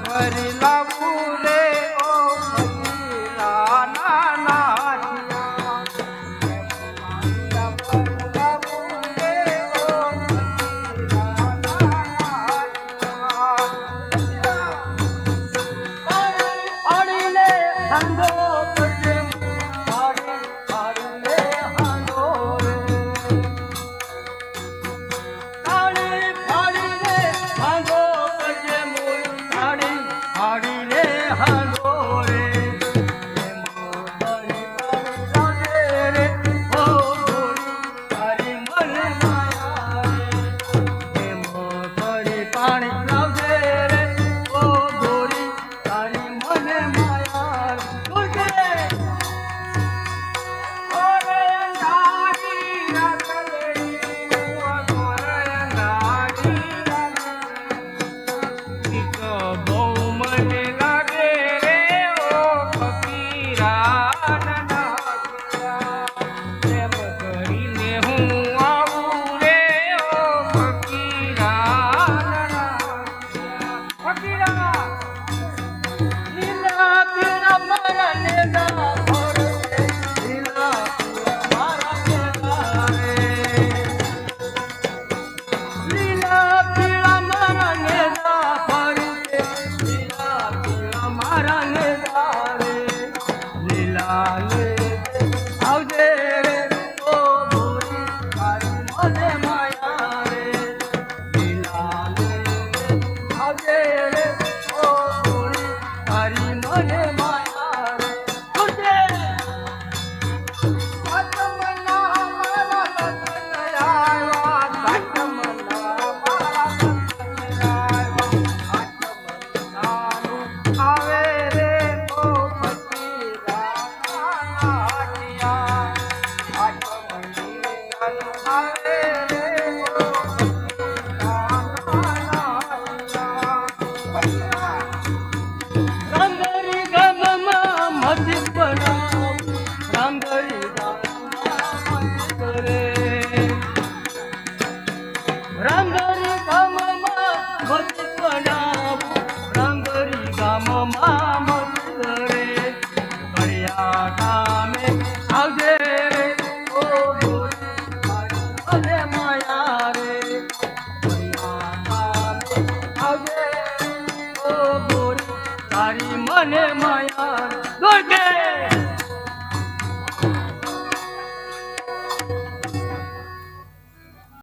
ભરી લાવું રે ઓ ફકીરા નાના ભરી લાવું રે ઓ ફકીરા પાડીને ધંધો કરજે પાડીને હાંડો રે પાડીને હાંડો કરજે પાડીને હાંડો રે પાણી લાવજે રે ઓ ગોરી તારી મને માયા તુજે ઓરે અંધારી રાખલેલી ઓરે અંધારી રાખલેલી બહુ મને લાગે રે ઓ ફકીરા નાના પ્રેમ કરીને હું આવું રે ઓ ફકીરા ફકીરા લીલા પીળા મારા નેજા ભરે લીલા પીળા મારા નેજા રે લીલા પીળા મારા નેજા ભરે લીલા પીળા મારા નેજા રે લીલા લે આવજે રે ઓ ગોરી તારી મને માયા રે લીલા લે આવજે રે ઓ ગોરી તારી મને માયા રે તુજે